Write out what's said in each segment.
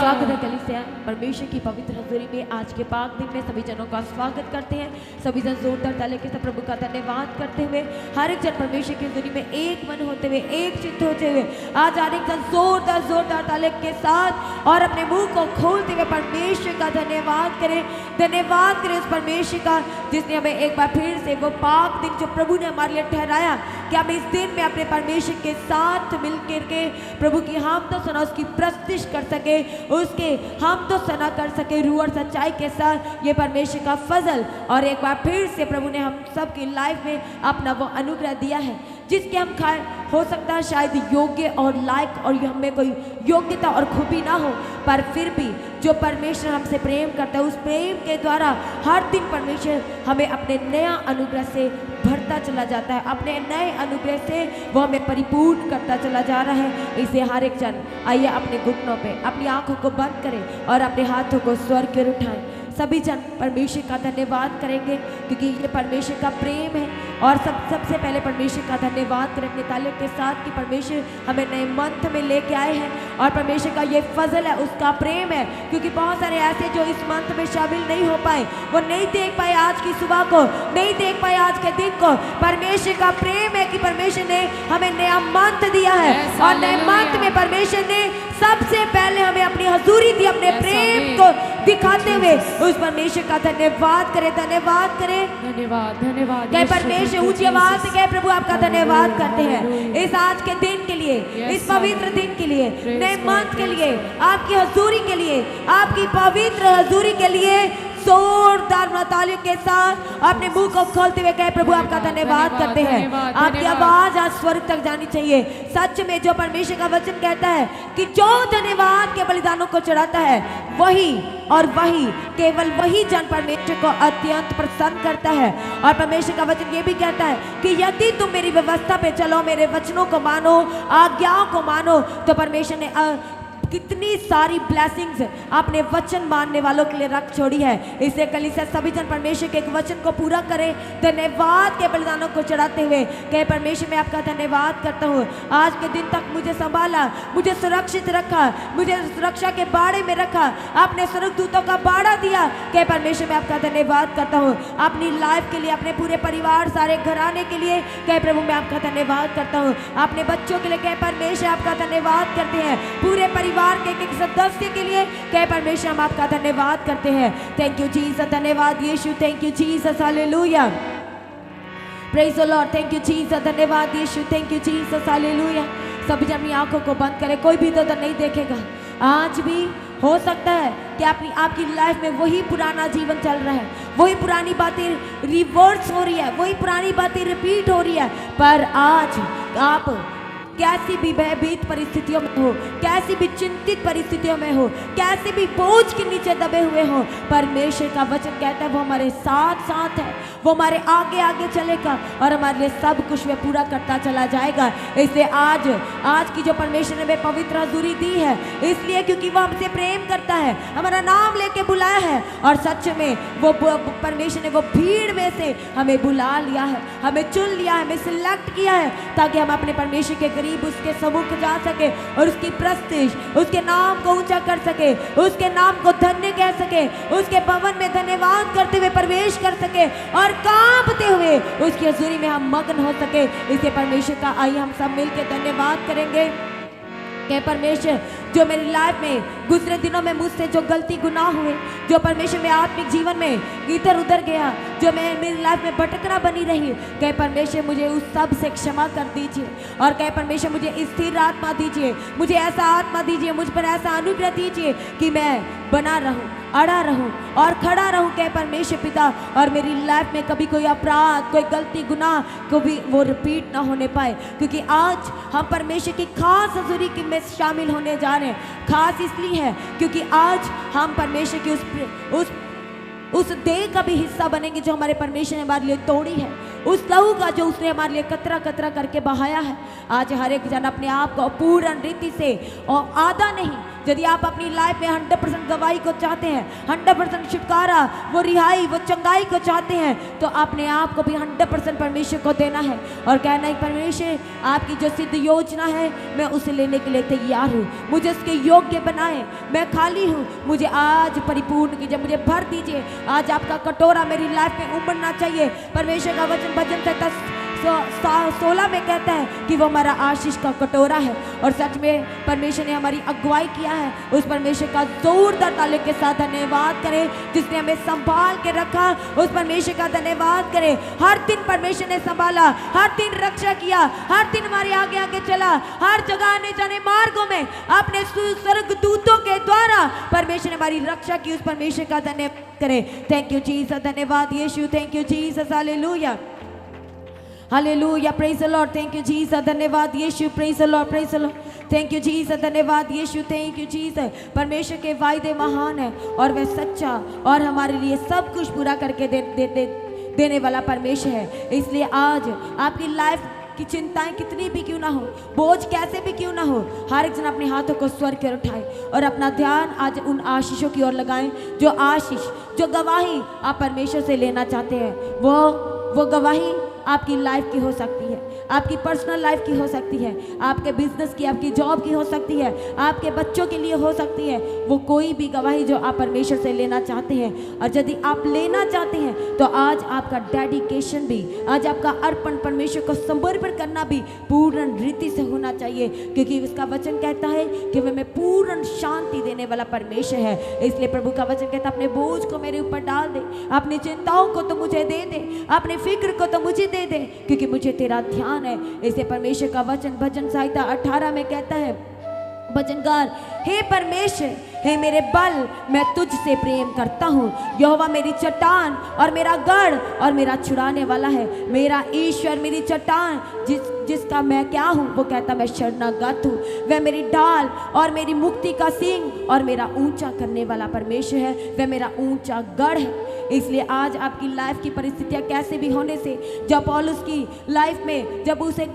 स्वागत है कलीसिया परमेश्वर की पवित्र हज़ूरी में। आज के पाक दिन में सभी जनों का स्वागत करते हैं। सभी जन जोरदार ताली के साथ प्रभु का धन्यवाद करते हुए, हर एक जन परमेश्वर की हज़ूरी में एक मन होते हुए, एक चित्त होते हुए आज हर एक जन जोरदार ताली के साथ और अपने मुंह को खोलते हुए परमेश्वर का धन्यवाद करें। धन्यवाद करें उस परमेश्वर का जिसने हमें एक बार फिर से वो पाक दिन जो प्रभु ने हमारे लिए ठहराया कि हम इस दिन में अपने परमेश्वर के साथ मिल के प्रभु की हम तो सुना, उसकी प्रस्तुति कर सके, उसके हम तो सना कर सके रूह और सच्चाई के साथ। ये परमेश्वर का फजल और एक बार फिर से प्रभु ने हम सब की लाइफ में अपना वो अनुग्रह दिया है जिसके हम खाए हो सकता है शायद योग्य और लायक और हमें कोई योग्यता और खूबी ना हो, पर फिर भी जो परमेश्वर हमसे प्रेम करता है उस प्रेम के द्वारा हर दिन परमेश्वर हमें अपने नया अनुग्रह से भरता चला जाता है, अपने नए अनुग्रह से वो हमें परिपूर्ण करता चला जा रहा है। इसे हर एक जन आइए अपने घुटनों पे अपनी आंखों को बंद करें और अपने हाथों को स्वर्ग की ओर उठाएं। सभी जन परमेश्वर का धन्यवाद करेंगे क्योंकि ये परमेश्वर का प्रेम है। और सबसे पहले परमेश्वर का धन्यवाद करें अपने तालियों के साथ कि परमेश्वर हमें नए मंथ में लेके आए हैं और परमेश्वर का ये फजल है, उसका प्रेम है। क्योंकि बहुत सारे ऐसे जो इस मंथ में शामिल नहीं हो पाए, वो नहीं देख पाए आज की सुबह को, नहीं देख पाए आज के दिन को। परमेश्वर का प्रेम है कि परमेश्वर ने हमें नया मंथ दिया है और नए मंथ में परमेश्वर ने सबसे पहले हमें अपनी हजूरी दी, अपने प्रेम को दिखाते हुए उस परमेश्वर का धन्यवाद करें, धन्यवाद करें। धन्यवाद कहे परमेश्वर ऊंची आवाज से कहे प्रभु आपका धन्यवाद करते हैं इस आज के दिन के लिए, इस पवित्र दिन के लिए, नए मंथ के लिए, आपकी हजूरी के लिए, आपकी पवित्र हजूरी के लिए जोरदार तालियों के साथ अपने मुंह को खोलते हुए कहे प्रभु आपका धन्यवाद करते हैं। आपकी आवाज आज स्वर्ग तक जानी चाहिए। सच में जो परमेश्वर का वचन कहता है कि जो धन्यवाद के बलिदानों को चढ़ाता है वही और वही केवल वही जन परमेश्वर को अत्यंत प्रसन्न करता है। और परमेश्वर का वचन ये भी कहता है कि यदि तुम मेरी व्यवस्था पे चलो, मेरे वचनों को मानो, आज्ञाओं को मानो, तो परमेश्वर ने कितनी सारी ब्लेसिंग्स आपने वचन मानने वालों के लिए रख छोड़ी है। इससे कलीसिया सभी जन परमेश्वर के एक वचन को पूरा करें, धन्यवाद के बलिदानों को चढ़ाते हुए कहे परमेश्वर मैं आपका धन्यवाद करता हूँ। आज के दिन तक मुझे संभाला, मुझे सुरक्षित रखा, मुझे सुरक्षा के बाड़े में रखा, आपने स्वर्गदूतों का बाड़ा दिया। कहे परमेश्वर मैं आपका धन्यवाद करता हूँ अपनी लाइफ के लिए, अपने पूरे परिवार सारे घराने के लिए। कहे प्रभु मैं आपका धन्यवाद करता हूँ अपने बच्चों के लिए। कहे परमेश्वर आपका धन्यवाद करते हैं पूरे परिवार के एक सदस्य के लिए। कहे परमेश्वर हम आपका धन्यवाद करते हैं। थैंक यू जीसस, धन्यवाद यीशु, thank you Jesus, hallelujah, praise the Lord, thank you Jesus, धन्यवाद यीशु, थैंक यू जीसस, हालेलुया। सभी जन अपनी आंखों को बंद करें, कोई भी तो नहीं देखेगा। आज भी हो सकता है कि आपकी लाइफ में वही पुराना जीवन चल रहा है, वही पुरानी बातें रिवर्स हो रही है, वही पुरानी बातें रिपीट हो रही है। पर आज आप कैसी भी भयभीत परिस्थितियों में हो, कैसी भी चिंतित परिस्थितियों में हो, कैसे भी बोझ के नीचे दबे हुए हो, परमेश्वर का वचन कहता है वो हमारे साथ साथ है, वो हमारे आगे आगे चलेगा और हमारे लिए सब कुछ वे पूरा करता चला जाएगा। इसलिए आज की जो परमेश्वर ने हमें पवित्र हजूरी दी है, इसलिए क्योंकि वो हमसे प्रेम करता है, हमारा नाम लेके बुलाया है और सच में वो परमेश्वर ने वो भीड़ में से हमें बुला लिया है, हमें चुन लिया है, हमें सिलेक्ट किया है ताकि हम अपने परमेश्वर के करीब उसके सम्मुख जा सके और उसकी प्रस्तुति, उसके नाम को ऊंचा कर सके, उसके नाम को धन्य कह सके, उसके भवन में धन्यवाद करते हुए प्रवेश कर सके और कांपते हुए उसकी हजूरी में हम मग्न हो सके। इसे परमेश्वर का आइए हम सब मिलकर धन्यवाद करेंगे। कि परमेश्वर जो मेरी लाइफ में गुजरे दिनों में मुझसे जो गलती गुनाह हुए, जो परमेश्वर में आत्मिक जीवन में इधर उधर गया, जो मैं मेरी लाइफ में भटकना बनी रही, कहे परमेश्वर मुझे उस सब से क्षमा कर दीजिए और कहे परमेश्वर मुझे स्थिर आत्मा दीजिए, मुझे ऐसा आत्मा दीजिए, मुझ पर ऐसा अनुग्रह दीजिए कि मैं बना रहूं, अड़ा रहूं और खड़ा रहूं। कहे परमेश्वर पिता और मेरी लाइफ में कभी कोई अपराध, कोई गलती गुनाह को भी वो रिपीट ना होने पाए, क्योंकि आज हम परमेश्वर की खास हजूरी की में शामिल होने जा रहे हैं। खास इसलिए है क्योंकि आज हम परमेश्वर की उस देह का भी हिस्सा बनेंगे जो हमारे परमेश्वर ने हमारे लिए तोड़ी है, उस लहू का जो उसने हमारे लिए कतरा कतरा करके बहाया है। आज हर एक जन अपने आप को पूर्ण रीति से और आधा नहीं, यदि आप अपनी लाइफ में 100% गवाही को चाहते हैं, 100% छुटकारा, वो रिहाई, वो चंगाई को चाहते हैं, तो अपने आप को भी 100% परमेश्वर को देना है और कहना है परमेश्वर आपकी जो सिद्ध योजना है मैं उसे लेने के लिए तैयार हूँ, मुझे उसके योग्य बनाए, मैं खाली हूँ, मुझे आज परिपूर्ण कीजिए, मुझे भर दीजिए। आज आपका कटोरा मेरी लाइफ में उमड़ना चाहिए। परमेश्वर का वचन भजन 16 में कहता है कि वो हमारा आशीष का कटोरा है। और सच में परमेश्वर ने हमारी अगुवाई किया है। उस परमेश्वर का जोरदार ताली के साथ धन्यवाद करें जिसने हमें संभाल के रखा। उस परमेश्वर का धन्यवाद करें। हर दिन परमेश्वर ने संभाला, हर दिन रक्षा किया, हर दिन हमारे आगे आगे चला, हर जगह आने जाने मार्गों में अपने स्वर्गदूतों के द्वारा परमेश्वर ने हमारी रक्षा की। उस परमेश्वर का धन्यवाद करें। थैंक यू जीसस, धन्यवाद यीशु, thank you Jesus, hallelujah hallelujah, praise the Lord, thank you Jesus, धन्यवाद यीशु, praise the Lord, praise the Lord, thank you Jesus, धन्यवाद यीशु, थैंक यू जीसस। परमेश्वर के वायदे महान है और वह सच्चा और हमारे लिए सब कुछ पूरा करके देने वाला परमेश्वर है। इसलिए आज आपकी लाइफ की चिंताएं कितनी भी क्यों ना हो, बोझ कैसे भी क्यों ना हो, हर एक जन अपने हाथों को स्वर कर उठाए और अपना ध्यान आज उन आशीषों की ओर लगाएं। जो आशीष, जो गवाही आप परमेश्वर से लेना चाहते हैं, वो गवाही आपकी लाइफ की हो सकती है, आपकी पर्सनल लाइफ की हो सकती है, आपके बिजनेस की, आपकी जॉब की हो सकती है, आपके बच्चों के लिए हो सकती है। वो कोई भी गवाही जो आप परमेश्वर से लेना चाहते हैं, और यदि आप लेना चाहते हैं तो आज आपका डेडिकेशन भी, आज आपका अर्पण परमेश्वर को समर्पण करना भी पूर्ण रीति से होना चाहिए, क्योंकि उसका वचन कहता है कि वह मैं पूर्ण शांति देने वाला परमेश्वर है। इसलिए प्रभु का वचन कहता है अपने बोझ को मेरे ऊपर डाल दे, अपनी चिंताओं को तो मुझे दे दे, अपने फिक्र को तो मुझे दे दे, क्योंकि मुझे तेरा ध्यान है। इसे परमेश्वर का वचन भजन संहिता 18 में कहता है भजनकार, हे परमेश्वर, हे मेरे बल, मैं तुझसे प्रेम करता हूँ। यहोवा मेरी चट्टान और मेरा गढ़ और मेरा छुड़ाने वाला है, मेरा ईश्वर, मेरी चट्टान जिसका मैं क्या हूँ, वो कहता मैं शरणागत हूँ। वह मेरी ढाल और मेरी मुक्ति का सींग और मेरा ऊंचा करने वाला परमेश्वर है, वह मेरा ऊंचा गढ़ है। इसलिए आज आपकी लाइफ की परिस्थितियाँ कैसे भी होने से, जब पौलुस की लाइफ में जब उसे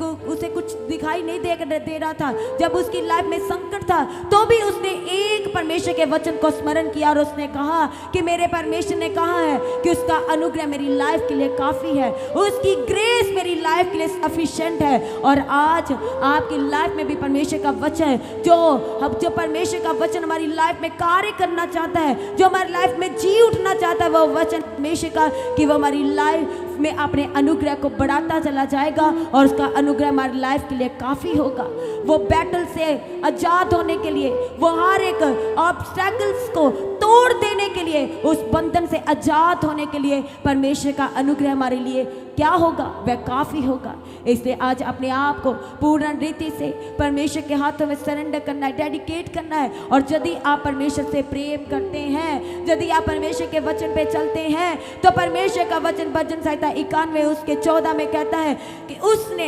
कुछ दिखाई नहीं दे रहा था, जब उसकी लाइफ में संकट था, तो भी उसने एक परमेश्वर के वचन को स्मरण किया और उसने कहा कि मेरे परमेश्वर ने कहा है कि उसका अनुग्रह मेरी लाइफ के लिए काफ़ी है, उसकी ग्रेस मेरी लाइफ के लिए सफिशिएंट है। और आज आपकी लाइफ में भी परमेश्वर का वचन, जो परमेश्वर का वचन हमारी लाइफ में कार्य करना चाहता है, जो हमारी लाइफ में जी उठना चाहता है, वो वचन परमेश्वर का कि वो हमारी लाइफ में अपने अनुग्रह को बढ़ाता चला जाएगा और उसका अनुग्रह हमारी लाइफ के लिए काफ़ी होगा। वो बैटल से आज़ाद होने के लिए, वो हर एक ऑब्स्टैकल्स को तोड़ देने के लिए, उस बंधन से आज़ाद होने के लिए परमेश्वर का अनुग्रह हमारे लिए क्या होगा, वह काफ़ी होगा। इसलिए आज अपने आप को पूर्ण रीति से परमेश्वर के हाथों में सरेंडर करना है, डेडिकेट करना है। और यदि आप परमेश्वर से प्रेम करते हैं, यदि आप परमेश्वर के वचन पे चलते हैं, तो परमेश्वर का वचन भजन संहिता 91 उसके 14 में कहता है कि उसने,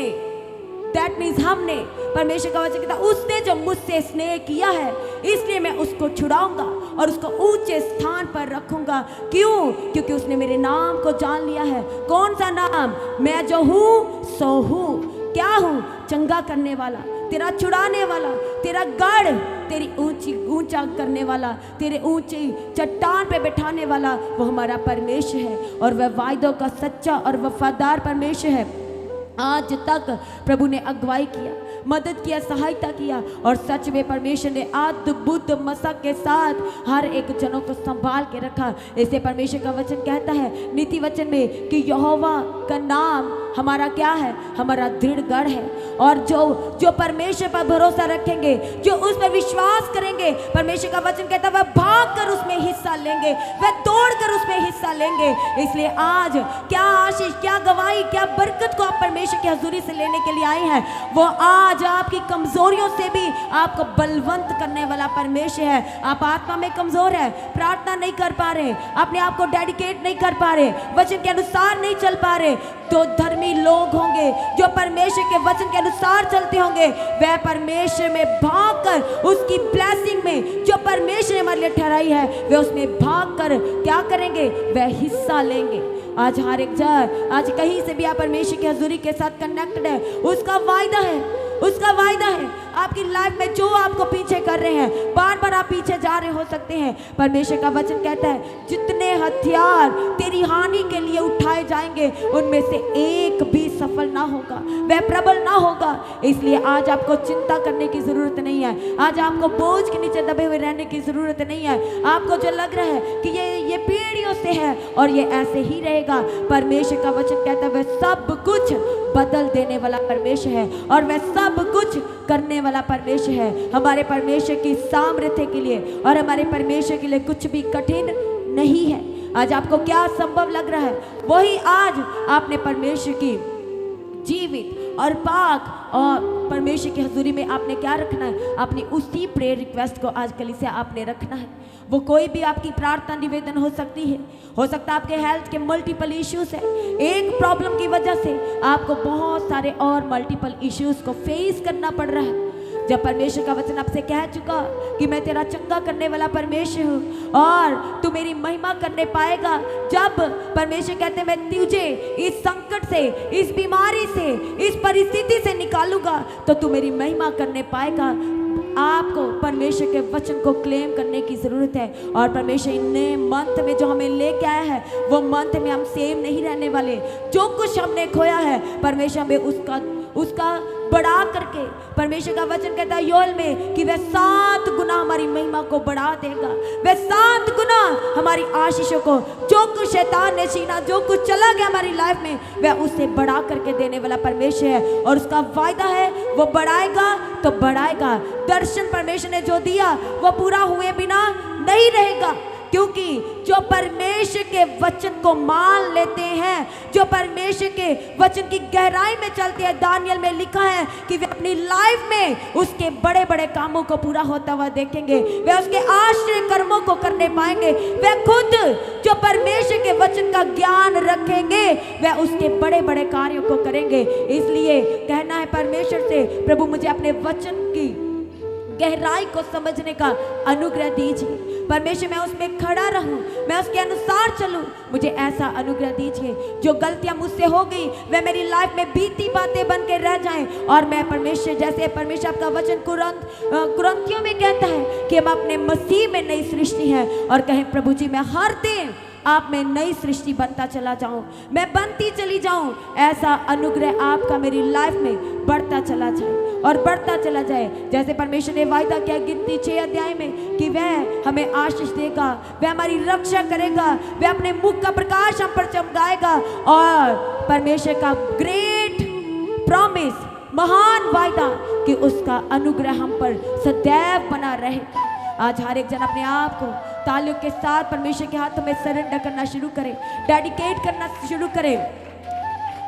दैट मीन्स हमने, परमेश्वर का वचन कहता है उसने जो मुझसे स्नेह किया है इसलिए मैं उसको छुड़ाऊंगा और उसको ऊंचे स्थान पर रखूंगा। क्यों? क्योंकि उसने मेरे नाम को जान लिया है। कौन सा नाम? मैं जो हूँ सो हूँ। क्या हूँ? चंगा करने वाला, तेरा छुड़ाने वाला, तेरा गढ़, तेरी ऊंचा करने वाला, तेरे ऊंची चट्टान पे बैठाने वाला, वो हमारा परमेश्वर है और वह वायदों का सच्चा और वफादार परमेश्वर है। आज तक प्रभु ने अगुवाई किया, मदद किया, सहायता किया और सच में परमेश्वर ने अद्भुत मशक के साथ हर एक जनों को संभाल के रखा। इसे परमेश्वर का वचन कहता है नीति वचन में कि यहोवा का नाम हमारा क्या है? हमारा दृढ़ गढ़ है। और जो परमेश्वर पर भरोसा रखेंगे, जो उस पर विश्वास करेंगे, परमेश्वर का वचन कहता है वह भाग कर उसमें हिस्सा लेंगे, वह दौड़ कर उसमें हिस्सा लेंगे। इसलिए आज क्या आशीष, क्या गवाही, क्या बरकत को आप परमेश्वर की हजूरी से लेने के लिए आए हैं, वो आज आपकी कमजोरियों से भी आपको बलवंत करने वाला परमेश्वर है। आप आत्मा में कमजोर है, प्रार्थना नहीं कर पा रहे, अपने आप को डेडिकेट नहीं कर पा रहे, वचन के अनुसार नहीं चल पा रहे, तो धर्मी लोग होंगे जो परमेश्वर के वचन के अनुसार चलते होंगे, वह परमेश्वर में भागकर उसकी ब्लेसिंग में जो परमेश्वर ने हमारे लिए ठहराई है, वे उसमें भागकर क्या करेंगे? वह हिस्सा लेंगे। आज हर एक जन आज कहीं से भी आप परमेश्वर की हजूरी के साथ कनेक्टेड है, उसका वायदा है, उसका वायदा है आपकी लाइफ में जो आपको पीछे कर रहे हैं, बार बार आप पीछे जा रहे हो सकते हैं। परमेश्वर का वचन कहता है जितने हथियार तेरी हानि के लिए उठाए जाएंगे उनमें से एक भी सफल ना होगा, वह प्रबल ना होगा। इसलिए आज आपको चिंता करने की जरूरत नहीं है, आज आपको बोझ के नीचे दबे हुए रहने की जरूरत नहीं है। आपको जो लग रहा है कि ये पीढ़ियों से है और ये ऐसे ही रहेगा, परमेश्वर का वचन कहता है वह सब कुछ बदल देने वाला परमेश्वर है और वह सब कुछ करने वाला परमेश्वर है। हमारे परमेश्वर की सामर्थ्य के लिए और हमारे परमेश्वर के लिए कुछ भी कठिन नहीं है। आज आपको क्या संभव लग रहा है वही आज आपने परमेश्वर की जीवित और पाक और परमेश्वर की हजूरी में आपने क्या रखना है, अपनी उसी प्रेयर रिक्वेस्ट को आज कलीसिया आपने रखना है। वो कोई भी आपकी प्रार्थना निवेदन हो सकती है, हो सकता है आपके हेल्थ के मल्टीपल इश्यूज है, एक प्रॉब्लम की वजह से आपको बहुत सारे और मल्टीपल इश्यूज को फेस करना पड़ रहा है। जब परमेश्वर का वचन आपसे कह चुका कि मैं तेरा चंगा करने वाला परमेश्वर हूँ और तू मेरी महिमा करने पाएगा, जब परमेश्वर कहते मैं तुझे इस संकट से, इस बीमारी से, इस परिस्थिति से निकालूंगा तो तू मेरी महिमा करने पाएगा। आपको परमेश्वर के वचन को क्लेम करने की जरूरत है और परमेश्वर ने मंथ में जो हमें लेके आया है वो मंथ में हम सेम नहीं रहने वाले। जो कुछ हमने खोया है परमेश्वर हमें उसका बढ़ा करके, परमेश्वर का वचन कहता है योएल में कि वह 7 गुना हमारी महिमा को बढ़ा देगा, वह 7 गुना हमारी आशीषों को, जो कुछ शैतान ने छीना, जो कुछ चला गया हमारी लाइफ में, वह उससे बढ़ा करके देने वाला परमेश्वर है और उसका वायदा है वो बढ़ाएगा तो बढ़ाएगा। दर्शन परमेश्वर ने जो दिया वो पूरा हुए बिना नहीं रहेगा, क्योंकि जो परमेश्वर के वचन को मान लेते हैं, जो परमेश्वर के वचन की गहराई में चलते हैं, दानियल में लिखा है कि वे अपनी लाइफ में उसके बड़े बड़े कामों को पूरा होता हुआ देखेंगे, वे उसके आश्चर्य कर्मों को करने पाएंगे। वे खुद जो परमेश्वर के वचन का ज्ञान रखेंगे वे उसके बड़े बड़े कार्यों को करेंगे। इसलिए कहना है परमेश्वर से, प्रभु मुझे अपने वचन की गहराई को समझने का अनुग्रह दीजिए। परमेश्वर मैं उसमें खड़ा रहूं, मैं उसके अनुसार चलूं, मुझे ऐसा अनुग्रह दीजिए। जो गलतियां मुझसे हो गई वे मेरी लाइफ में बीती बातें बन के रह जाएं और मैं परमेश्वर, जैसे परमेश्वर आपका वचन कुरंथियों में कहता है कि हम अपने मसीह में नई सृष्टि है और कहें प्रभु जी मैं हर दिन आप में नई सृष्टि बनता चला जाऊं, मैं बनती चली जाऊं। ऐसा अनुग्रह आपका मेरी लाइफ में बढ़ता चला जाए और बढ़ता चला जाए। जैसे परमेश्वर ने वायदा किया गिनती 6 अध्याय में कि वह हमें आशीष देगा, वह हमारी रक्षा करेगा, वह अपने मुख का प्रकाश हम पर चमकाएगा और परमेश्वर का ग्रेट प्रॉमिस, महान वायदा कि उसका अनुग्रह हम पर सदैव बना रहेगा। आज हर एक जन अपने आप को तालियों के साथ परमेश्वर के हाथों में सरेंडर करना शुरू करें, डेडिकेट करना शुरू करें,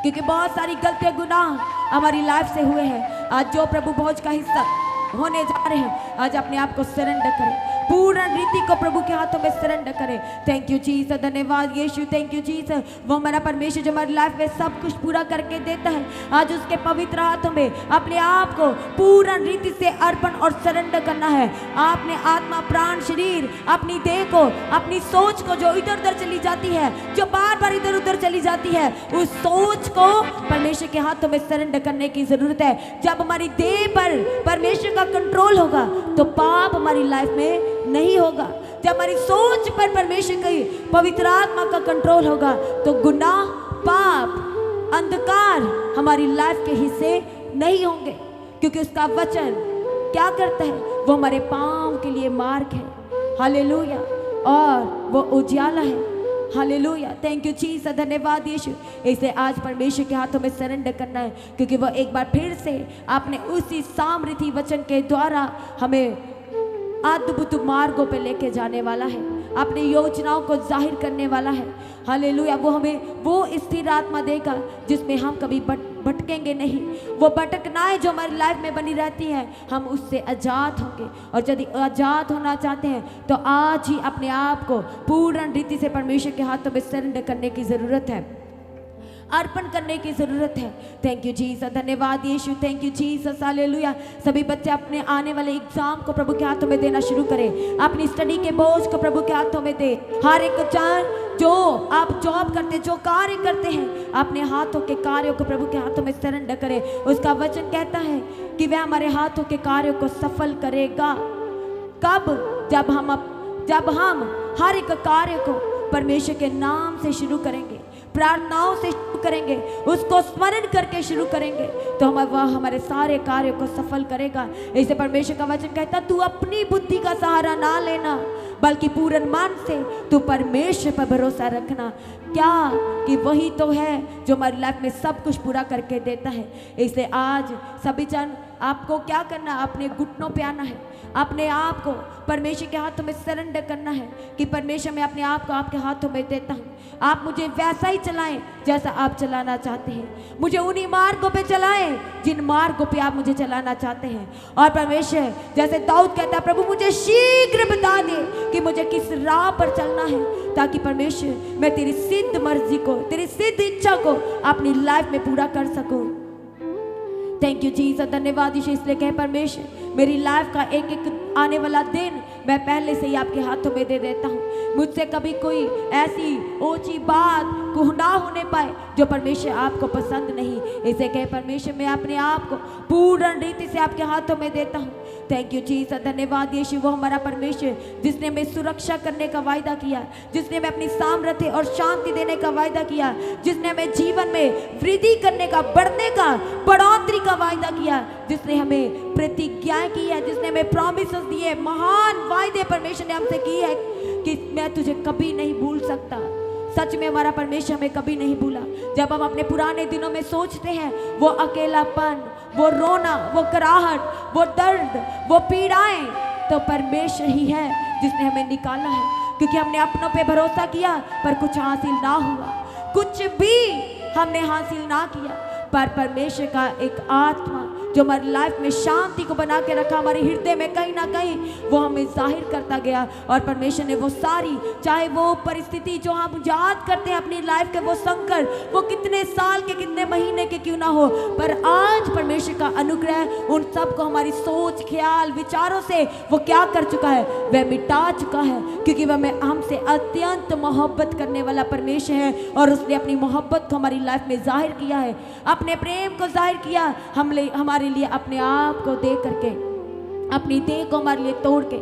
क्योंकि बहुत सारी गलतियां, गुनाह हमारी लाइफ से हुए हैं। आज जो प्रभु भोज का हिस्सा होने जा रहे हैं, आज अपने आप को सरेंडर करें, पूर्ण रीति को प्रभु के हाथों में सरेंडर करें। थैंक यू जीसस, धन्यवाद यीशु, थैंक यू जीसस। वो हमारा परमेश्वर जो हमारी लाइफ में सब कुछ पूरा करके देता है, आज उसके पवित्र हाथों में अपने आप को पूर्ण रीति से अर्पण और सरेंडर करना है। आपने आत्मा, प्राण, शरीर, अपनी देह को, अपनी सोच को जो इधर उधर चली जाती है, जो बार बार इधर उधर चली जाती है, उस सोच को परमेश्वर के हाथों में सरेंडर करने की जरूरत है। जब हमारी देह पर परमेश्वर का कंट्रोल होगा तो पाप हमारी लाइफ में नहीं होगा। जब हमारी सोच पर परमेश्वर की पवित्र आत्मा का कंट्रोल होगा तो गुनाह, पाप, अंधकार हमारी लाइफ के हिस्से नहीं होंगे, क्योंकि उसका वचन क्या करता है, वो हमारे पांव के लिए मार्ग है, हालेलुया, और वो उजियाला है, हालेलुया। थैंक यू जीसस, धन्यवाद यीशु। इसे आज परमेश्वर के हाथों में सरेंडर करना है, क्योंकि वो एक बार फिर से आपने उसी सामर्थी वचन के द्वारा हमें अद्भुत मार्गों पे लेके जाने वाला है, अपनी योजनाओं को जाहिर करने वाला है, हालेलुया। वो हमें वो स्थिर आत्मा देगा जिसमें हम कभी भटकेंगे नहीं। वो भटकनाएं जो हमारी लाइफ में बनी रहती हैं, हम उससे आज़ाद होंगे। और यदि आज़ाद होना चाहते हैं तो आज ही अपने आप को पूर्ण रीति से परमेश्वर के हाथों में सरेंडर करने की ज़रूरत है, अर्पण करने की जरूरत है। थैंक यू जीसस, धन्यवाद यीशु, थैंक यू जीसस, हालेलुया। सभी बच्चे अपने आने वाले एग्जाम को प्रभु के हाथों में देना शुरू करें, अपनी स्टडी के बोझ को प्रभु के हाथों में दे। हर एक जन जो आप जॉब करते, जो कार्य करते हैं, अपने हाथों के कार्यों को प्रभु के हाथों में सरेंडर करें। उसका वचन कहता है कि वह हमारे हाथों के कार्यों को सफल करेगा। कब? जब हम हर एक कार्य को परमेश्वर के नाम से शुरू करेंगे, प्रार्थनाओं से शुरू करेंगे, उसको स्मरण करके शुरू करेंगे, तो वह हमारे सारे कार्यों को सफल करेगा। इसे परमेश्वर का वचन कहता, तू अपनी बुद्धि का सहारा ना लेना, बल्कि पूर्ण मन से तू परमेश्वर पर भरोसा रखना। क्या कि वही तो है जो हमारी लाइफ में सब कुछ पूरा करके देता है। इसलिए आज सभी जन आपको क्या करना, अपने घुटनों पे आना है, अपने आप को परमेश्वर के हाथों में सरेंडर करना है कि परमेश्वर मैं अपने आप को आपके हाथों में देता हूँ। आप मुझे वैसा ही चलाएं जैसा आप चलाना चाहते हैं। मुझे उन्हीं मार्गों पे चलाएं जिन मार्गों पे आप मुझे चलाना चाहते हैं। और परमेश्वर जैसे दाऊद कहता है, प्रभु मुझे शीघ्र बता दे कि मुझे किस राह पर चलना है, ताकि परमेश्वर मैं तेरी सिद्ध मर्जी को, तेरी सिद्ध इच्छा को अपनी लाइफ में पूरा कर सकूं। थैंक यू जीसस, धन्यवाद यीशु। इसलिए कहे परमेश्वर मेरी लाइफ का एक एक आने वाला दिन मैं पहले से ही आपके हाथों में दे देता हूँ। मुझसे कभी कोई ऐसी ऊंची बात को ना होने पाए जो परमेश्वर आपको पसंद नहीं। इसे कहे परमेश्वर मैं अपने आप को पूर्ण रीति से आपके हाथों में देता हूँ। थैंक यू जीसस, धन्यवाद यीशु। वो हमारा परमेश्वर जिसने हमें सुरक्षा करने का वायदा किया, जिसने हमें अपनी सामर्थ्य और शांति देने का वायदा किया, जिसने हमें जीवन में वृद्धि करने का, बढ़ने का, बढ़ोतरी का वायदा किया, जिसने हमें प्रतिज्ञा की है, जिसने हमें प्रॉमिसेस दिए, महान वायदे परमेश्वर ने हमसे की है कि मैं तुझे कभी नहीं भूल सकता। सच में हमारा परमेश्वर हमें कभी नहीं भूला। जब हम अपने पुराने दिनों में सोचते हैं, वो अकेलापन, वो रोना, वो कराहट, वो दर्द, वो पीड़ाएं, तो परमेश्वर ही है जिसने हमें निकाला है। क्योंकि हमने अपनों पे भरोसा किया पर कुछ हासिल ना हुआ, कुछ भी हमने हासिल ना किया, पर परमेश्वर का एक आत्मा जो हमारी लाइफ में शांति को बना के रखा, हमारे हृदय में कहीं ना कहीं वो हमें जाहिर करता गया। और परमेश्वर ने वो सारी, चाहे वो परिस्थिति जो हम याद करते हैं अपनी लाइफ के, वो संकट, वो कितने साल के, कितने महीने के क्यों ना हो, पर आज परमेश्वर का अनुग्रह उन सब को हमारी सोच, ख्याल, विचारों से वो क्या कर चुका है, वह मिटा चुका है। क्योंकि वह हमसे अत्यंत मोहब्बत करने वाला परमेश्वर है और उसने अपनी मोहब्बत को हमारी लाइफ में जाहिर किया है, अपने प्रेम को जाहिर किया हमारे लिए अपने आप को दे करके, अपनी देह को हमारे लिए तोड़ के,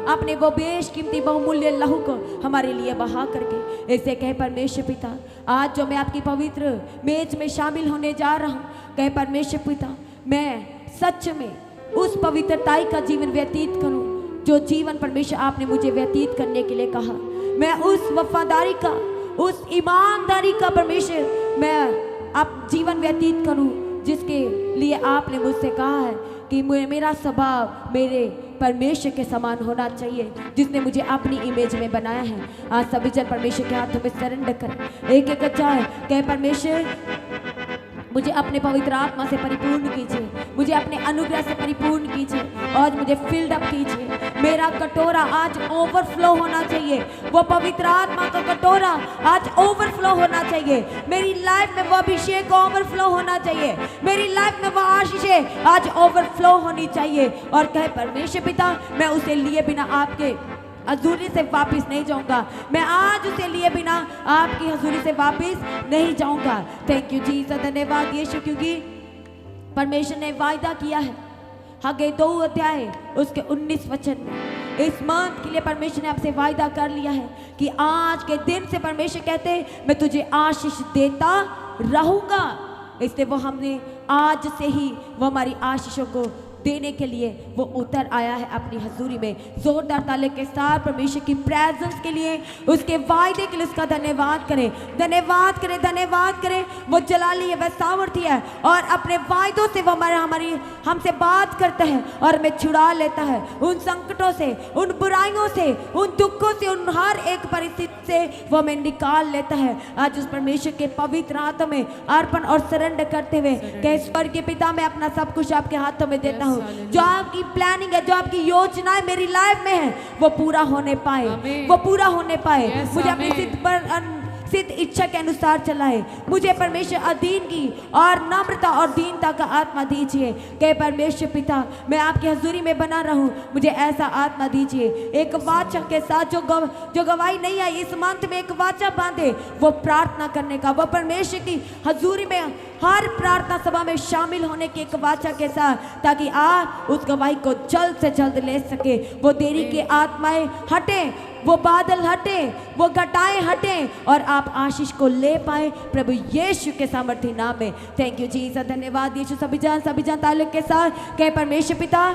अपने वो बेशकीमती बहुमूल्य लहू को हमारे लिए बहा करके। ऐसे कहे परमेश्वर पिता, आज जो मैं आपकी पवित्र मेज में शामिल होने जा रहा हूँ, कहे परमेश्वर पिता मैं सच में उस पवित्रताई का जीवन व्यतीत करूँ जो जीवन परमेश्वर आपने मुझे व्यतीत करने के लिए कहा। मैं उस वफादारी का, उस ईमानदारी का परमेश्वर मैं अब जीवन व्यतीत करूँ जिसके लिए आपने मुझसे कहा है कि मेरा स्वभाव मेरे परमेश्वर के समान होना चाहिए, जिसने मुझे अपनी इमेज में बनाया है। आज सभी जन परमेश्वर के हाथों में सरेंडर करें। एक एक चाहे कहे परमेश्वर मुझे अपने पवित्र आत्मा से परिपूर्ण कीजिए, मुझे अपने अनुग्रह से परिपूर्ण कीजिए, आज मुझे फिल्ड अप कीजिए। मेरा कटोरा आज ओवरफ्लो होना चाहिए, वो पवित्र आत्मा का कटोरा आज ओवरफ्लो होना चाहिए। मेरी लाइफ में वो अभिषेक ओवरफ्लो होना चाहिए, मेरी लाइफ में वो आशीषें आज ओवरफ्लो होनी चाहिए। और कहे परमेश्वर पिता मैं उसे लिए बिना आपके हजूरी से वापस नहीं जाऊंगा, मैं आज उसे लिए बिना आपकी हजूरी से वापस नहीं जाऊंगा। थैंक यू जीसस, धन्यवाद यीशु। क्योंकि परमेश्वर ने वायदा किया है हगे 2 अध्याय उसके 19 वचन में, इस मंथ के लिए परमेश्वर ने आपसे वायदा कर लिया है कि आज के दिन से परमेश्वर कहते हैं मैं तुझे आशीष देता रहूंगा। इसलिए वो हमने आज से ही वो हमारी आशीषों को देने के लिए वो उतर आया है अपनी हजूरी में। जोरदार ताले के साथ परमेश्वर की प्रेजेंस के लिए, उसके वायदे के लिए उसका धन्यवाद करें, धन्यवाद करें, धन्यवाद करें। वो जलाली है, वह सामर्थ्य है और अपने वायदों से वो हमारी हमसे बात करता है और हमें छुड़ा लेता है उन संकटों से, उन बुराइयों से, उन दुखों से, उन हर एक परिस्थिति से वो हमें निकाल लेता है। आज उस परमेश्वर के पवित्र हाथों में अर्पण और सरेंडर करते हुए कहे स्वर्ग के पिता मैं अपना सब कुछ आपके हाथों में देता हूँ। जो आपकी प्लानिंग है, जो आपकी योजनाएं मेरी लाइफ में है, वो पूरा होने पाए, वो पूरा होने पाए। मुझे अपनी सिद्ध इच्छा के अनुसार चलाए। मुझे परमेश्वर अधीन की और नम्रता और दीनता का आत्मा दीजिए कि परमेश्वर पिता मैं आपकी हजूरी में बना रहूं। मुझे ऐसा आत्मा दीजिए। एक वाचा के साथ जो गवाही नहीं आई इस मंथ में एक वाचा बांधे, वो प्रार्थना करने का, वो परमेश्वर की हजूरी में हर प्रार्थना सभा में शामिल होने की एक वाचा के साथ, ताकि आप उस गवाही को जल्द से जल्द ले सके। वो देरी की आत्माएं हटे, वो बादल हटे, वो घटाएं हटे और आप आशीष को ले पाए प्रभु यीशु के सामर्थ्य नाम में। थैंक यू जीसस, धन्यवाद यीशु। सभी जान ताल्लुक के साथ कहे परमेश्वर पिता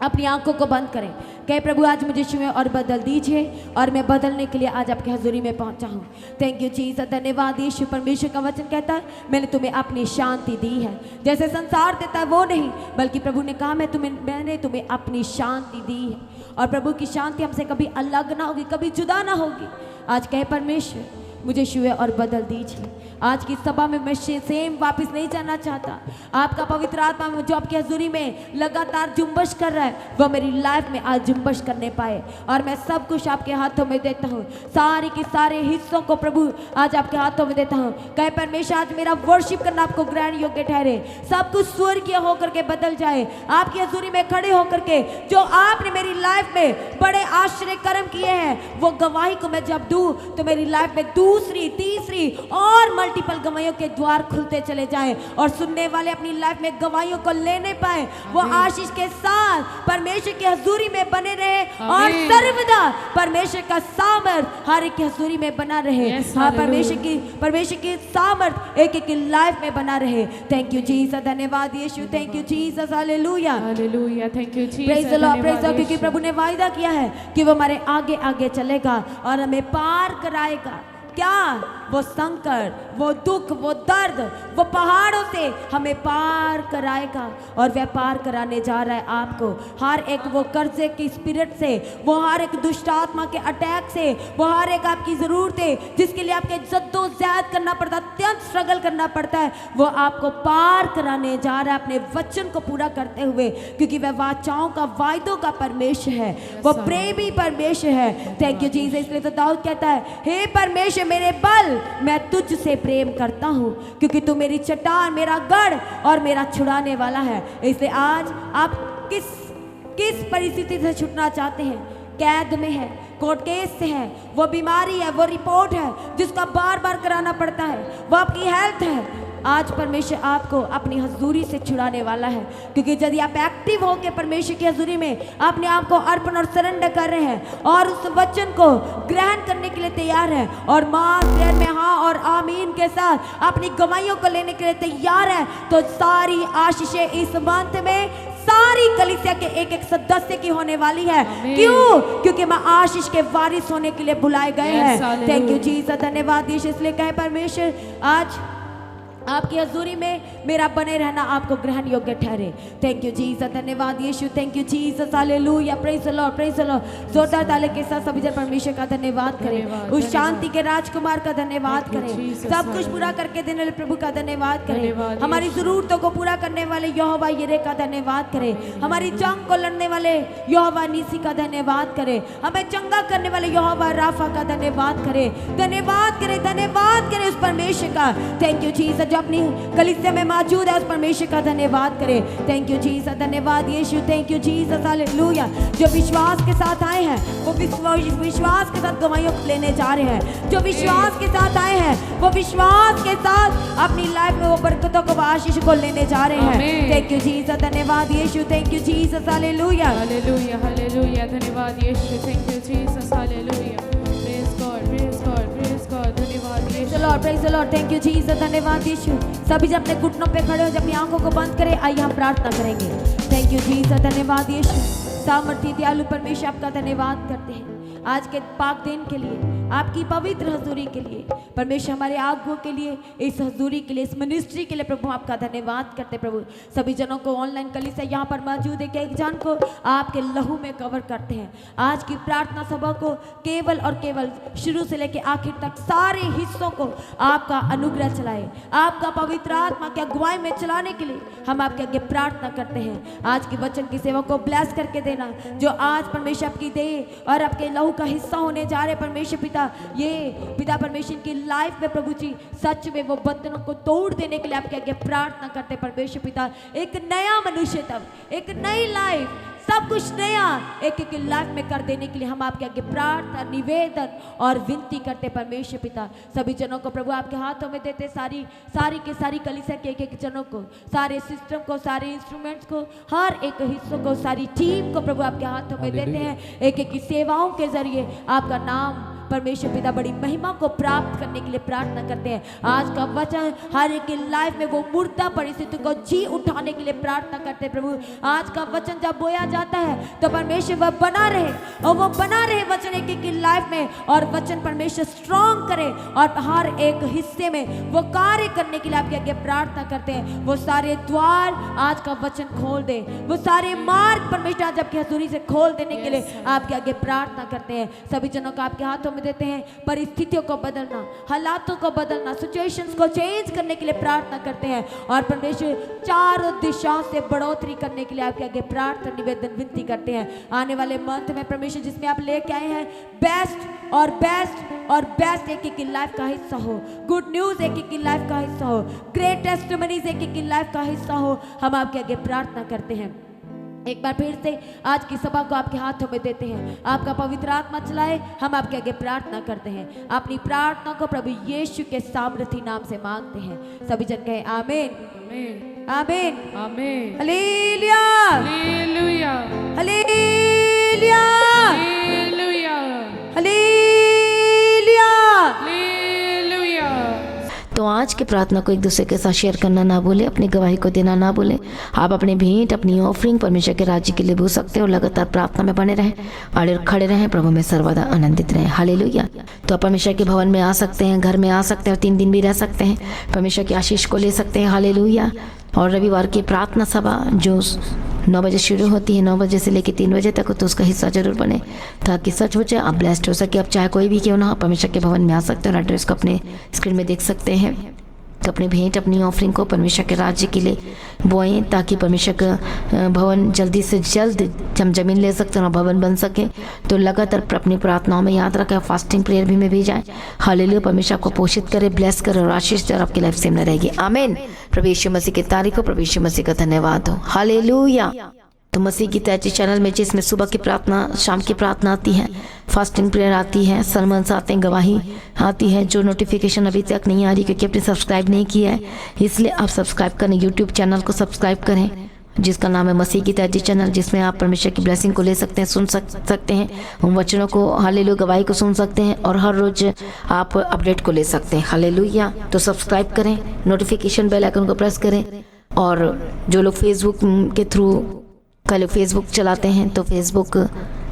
अपनी आंखों को बंद करें। कहे प्रभु आज मुझे छुए और बदल दीजिए और मैं बदलने के लिए आज आपकी हजूरी में पहुंचा हूँ। थैंक यू जीसस, धन्यवाद यीशु। परमेश्वर का वचन कहता है मैंने तुम्हें अपनी शांति दी है, जैसे संसार देता है वो नहीं, बल्कि प्रभु ने कहा मैंने तुम्हें अपनी शांति दी है। और प्रभु की शांति हमसे कभी अलग ना होगी, कभी जुदा ना होगी। आज कहे परमेश्वर मुझे छुए और बदल दीजिए। आज की सभा में मैं सेम वापस नहीं जाना चाहता। आपका पवित्र आत्मा जो आपकी हजूरी में लगातार जुम्बश कर रहा है, वो मेरी लाइफ में आज जुम्बश करने पाए। और मैं सब कुछ आपके हाथों में देता हूँ, सारे के सारे हिस्सों को प्रभु आज आपके हाथों में देता हूँ। कहे परमेश्वर आज मेरा वर्शिप करना आपको ग्रहण योग्य ठहरे, सब कुछ स्वर्गीय होकर के बदल जाए। आपकी हजूरी में खड़े होकर के जो आपने मेरी लाइफ में बड़े आश्चर्य कर्म किए हैं, वो गवाही को मैं जब दूँ तो मेरी लाइफ में दूसरी तीसरी और मल्टीपल गवाहियों के द्वार खुलते चले जाएं और सुनने वाले अपनी लाइफ में गवाहियों को लेने पाए। वो आशीष के साथ परमेश्वर की हजूरी में बने रहे और सर्वदा परमेश्वर का सामर्थ हर एक की हजूरी में बना रहे। हाँ, परमेश्वर की सामर्थ एक एक की लाइफ में बना रहे। थैंक यू जीसस, धन्यवाद यीशु। Thank you Jesus, hallelujah hallelujah. Thank you Jesus, praise the Lord, praise the Lord. क्योंकि प्रभु ने वायदा किया है कि वो हमारे आगे आगे चलेगा और हमें पार कराएगा। क्या वो संकट, वो दुख, वो दर्द, वो पहाड़ों से हमें पार कराएगा। और वह पार कराने जा रहा है आपको हर एक वो कर्जे की स्पिरिट से, वो हर एक दुष्ट आत्मा के अटैक से, वो हर एक आपकी ज़रूरतें जिसके लिए आपके जद्दोजहद करना पड़ता है, अत्यंत स्ट्रगल करना पड़ता है, वो आपको पार कराने जा रहा है अपने वचन को पूरा करते हुए। क्योंकि वह वाचाओं का, वायदों का परमेश्वर है, वो प्रेमी परमेश्वर है। Thank you Jesus. इसलिए तो दाऊद कहता है हे परमेश्वर मेरे बल, मैं तुझसे प्रेम करता हूँ, क्योंकि तू मेरी चट्टान, मेरा गढ़ और मेरा छुड़ाने वाला है। इसलिए आज आप किस परिस्थिति से छूटना चाहते हैं? कैद में है, कोर्ट केस से है, वो बीमारी है, वो रिपोर्ट है जिसका बार बार कराना पड़ता है, वो आपकी हेल्थ है। आज परमेश्वर आपको अपनी हजूरी से छुड़ाने वाला है। क्योंकि यदि आप एक्टिव होकर परमेश्वर की हजूरी में अपने आप को अर्पण और सरेंडर कर रहे हैं और उस वचन को ग्रहण करने के लिए तैयार है और मास प्रेयर में हाँ और आमीन के साथ अपनी गवाहियों को लेने के लिए तैयार है, तो सारी आशीषें इस मंथ में सारी कलीसिया के एक एक सदस्य की होने वाली है। क्यों? क्योंकि मैं आशीष के वारिस होने के लिए बुलाए गए हैं। थैंक यू जीसस, धन्यवाद यीशु। इसलिए कहे परमेश्वर आज आपकी हजूरी में मेरा बने रहना आपको ग्रहण योग्य ठहरे। थैंक यू जीसस, धन्यवाद यीशु। Thank you Jesus, hallelujah, praise the Lord, praise the Lord. जोरदार ताली के साथ सभी जन परमेश्वर का धन्यवाद करें, उस शांति के राजकुमार का धन्यवाद करें, सब कुछ पूरा करके देने वाले प्रभु का धन्यवाद करें, हमारी जरूरतों को पूरा करने वाले यहोवा यिरे का धन्यवाद करें, हमारी जंग को लड़ने वाले यहोवा नीसी का धन्यवाद करें, हमें चंगा करने वाले यहोवा राफा का धन्यवाद करें, धन्यवाद करें, धन्यवाद करें उस परमेश्वर का। थैंक यू जीसस, जो अपनी कलीसिया में मौजूद है उस परमेश्वर का धन्यवाद करें। थैंक यू जीसस, धन्यवाद यीशु। Thank you Jesus, hallelujah. जो विश्वास के साथ आए हैं वो विश्वास के साथ गवाहियों लेने जा रहे हैं। जो विश्वास के साथ आए हैं वो विश्वास के साथ अपनी लाइफ में वो बरकतों को, आशीष को लेने जा रहे हैं। थैंक यू जीसस, धन्यवाद यीशु। Thank you Jesus, hallelujah hallelujah hallelujah. धन्यवाद यीशु। Thank you Jesus, hallelujah. Praise God, praise God, praise God. धन्यवाद यीशु, Lord, praise the Lord. Thank you Jesus, धन्यवाद यीशु। सभी जब अपने घुटनों पे खड़े हो, जब अपनी आंखों को बंद करें, आइए हम प्रार्थना करेंगे। थैंक यू जीसस, धन्यवाद यीशु। सामर्थी दयालु परमेश्वर आपका धन्यवाद करते हैं आज के पाक दिन के लिए, आपकी पवित्र हजूरी के लिए। परमेश्वर हमारे आगुओं के लिए, इस हजूरी के लिए, इस मिनिस्ट्री के लिए प्रभु आपका धन्यवाद करते। प्रभु सभी जनों को ऑनलाइन कलीसिया यहाँ पर मौजूद है, एक जन को आपके लहू में कवर करते हैं। आज की प्रार्थना सभा को केवल और केवल शुरू से लेकर आखिर तक सारे हिस्सों को आपका अनुग्रह चलाए, आपका पवित्र आत्मा की अगुवाई में चलाने के लिए हम आपके आगे प्रार्थना करते हैं। आज की वचन की सेवा को ब्लेस करके दे देना। जो आज परमेश्वर आपकी देह और आपके लहू का हिस्सा होने जा रहे परमेश्वर पिता, ये पिता परमेश्वर की लाइफ में प्रभु जी सच में वो बंधनों को तोड़ देने के लिए आपके आगे प्रार्थना करते परमेश्वर पिता। एक नया मनुष्य, तब एक नई लाइफ, सब कुछ नया एक एक लाइफ में कर देने के लिए हम आपके आगे प्रार्थना, निवेदन और विनती करते परमेश्वर पिता। सभी जनों को प्रभु आपके हाथों में देते, सारी कलीसिया के एक जनों को, सारे सिस्टम को, सारे इंस्ट्रूमेंट्स को, हर एक हिस्सों को, सारी टीम को प्रभु आपके हाथों में देते हैं। एक एक सेवाओं के जरिए आपका नाम परमेश्वर पिता बड़ी महिमा को प्राप्त करने के लिए प्रार्थना करते हैं। आज का वचन हर एक की लाइफ में वो मुर्दा परिस्थिति को जी उठाने के लिए प्रार्थना करते हैं प्रभु। आज का वचन जब बोया जाता है तो परमेश्वर वह बना रहे, और वो बना रहे वचन एक एक की लाइफ में, और वचन परमेश्वर स्ट्रॉन्ग करे और हर एक हिस्से में वो कार्य करने के लिए आपके आगे प्रार्थना करते हैं। वो सारे द्वार आज का वचन खोल दे, वो सारे मार्ग परमेश्वर आज आपकी हजूरी से खोल देने के लिए आपके आगे प्रार्थना करते हैं। सभी जनों को आपके हाथों में देते हैं। परिस्थितियों को बदलना, हालातों को बदलना, सिचुएशंस को चेंज करने के लिए प्रार्थना करते हैं, और परमेश्वर चारों दिशाओं से बढ़ोतरी करने के लिए आपके आगे प्रार्थना, निवेदन, विनती करते हैं। आने वाले मंथ में परमेश्वर जिसमें आप लेके आए हैं, बेस्ट और बेस्ट और बेस्ट एक एक की लाइफ का हिस्सा हो, गुड न्यूज एक एक की लाइफ का हिस्सा हो, ग्रेट टेस्टिमनीज एक एक की लाइफ का हिस्सा हो, हम आपके आगे प्रार्थना करते हैं। एक बार फिर से आज की सभा को आपके हाथों में देते हैं। आपका पवित्र आत्मा चलाए, हम आपके आगे प्रार्थना करते हैं। अपनी प्रार्थना को प्रभु यीशु के सामर्थी नाम से मांगते हैं। सभी जन कहें आमीन, आमीन, आमीन, आमीन। Hallelujah, hallelujah, hallelujah, hallelujah, hallelujah, hallelujah. तो आज की प्रार्थना को एक दूसरे के साथ शेयर करना ना भूलें, अपनी गवाही को देना ना भूलें। आप अपनी भेंट, अपनी ऑफरिंग परमेश्वर के राज्य के लिए भूल सकते हैं, और लगातार प्रार्थना में बने रहें और खड़े रहें, प्रभु में सर्वदा आनंदित रहें। हालेलुया। तो आप परमेश्वर के भवन में आ सकते हैं, घर में आ सकते हैं, और 3 दिन भी रह सकते हैं, परमेश्वर की आशीष को ले सकते हैं। हालेलुया। और रविवार की प्रार्थना सभा जो 9 बजे शुरू होती है, 9 बजे से लेकर 3 बजे तक, तो उसका हिस्सा जरूर बने, ताकि सच हो जाए, आप ब्लेस्ड हो सके। आप चाहे कोई भी क्यों ना हो, परमेश्वर के भवन में आ सकते हैं, और एड्रेस को अपने स्क्रीन में देख सकते हैं। तो अपनी भेंट, अपनी ऑफरिंग को परमेश्वर के राज्य के लिए बोएं, ताकि परमेश्वर का भवन जल्दी से जल्द हम जमीन ले सकते हैं और भवन बन सके। तो लगातार अपनी प्रार्थनाओं में याद रखें, फास्टिंग प्रेयर भी में भी जाएं। हालेलुया। परमेश्वर आपको पोषित करे, ब्लेस करे और आशीष दे, और आपकी लाइफ सेम न रहेगी। आमीन। प्रभु यीशु मसीह की तारीफ हो, प्रभु यीशु मसीह का धन्यवाद हो। हालेलुया। तो मसीह की तैयारी चैनल में जिसमें सुबह की प्रार्थना, शाम की प्रार्थना आती है, फास्टिंग प्रेयर आती है, सरमन्स आते हैं, गवाही आती है, जो नोटिफिकेशन अभी तक नहीं आ रही क्योंकि आपने सब्सक्राइब नहीं किया है, इसलिए आप सब्सक्राइब करें, यूट्यूब चैनल को सब्सक्राइब करें जिसका नाम है मसीह की तैयारी चैनल, जिसमें आप परमेश्वर की ब्लेसिंग को ले सकते हैं, सुन सकते हैं, उन वचनों को, हालेलुया, गवाही को सुन सकते हैं, और हर रोज आप अपडेट को ले सकते हैं। हालेलुया। तो सब्सक्राइब करें, नोटिफिकेशन बेल आइकन को प्रेस करें, और जो लोग फेसबुक के थ्रू लोग फेसबुक चलाते हैं, तो फेसबुक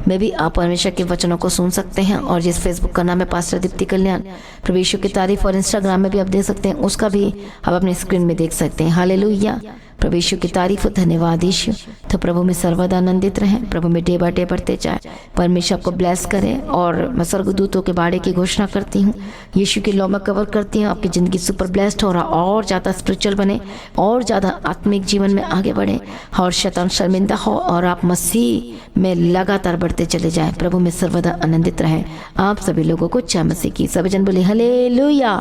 में भी आप परमेश्वर के वचनों को सुन सकते हैं, और जिस फेसबुक का नाम है पास्टर दीप्ति कल्याण, प्रभु यीशु की तारीफ, और इंस्टाग्राम में भी आप देख सकते हैं, उसका भी आप अपनी स्क्रीन में देख सकते हैं। हालेलुया। प्रभु यीशु की तारीफ, धन्यवाद यीशु। तो प्रभु में सर्वदा आनंदित रहें, प्रभु में डे बाय डे बढ़ते जाए, परमेश्वर आपको ब्लेस करें। और मैं स्वर्गदूतों के बाड़े की घोषणा करती हूँ, यीशु की लौ में कवर करती हूँ, आपकी ज़िंदगी सुपर ब्लेस्ड हो रहा, और ज़्यादा स्पिरिचुअल बने, और ज़्यादा आत्मिक जीवन में आगे बढ़े, और शैतान शर्मिंदा हो, और आप मसीह में लगातार बढ़ते चले जाएं। प्रभु में सर्वदा आनंदित रहें। आप सभी लोगों को जय मसीह की। सभी जन बोले हालेलुया।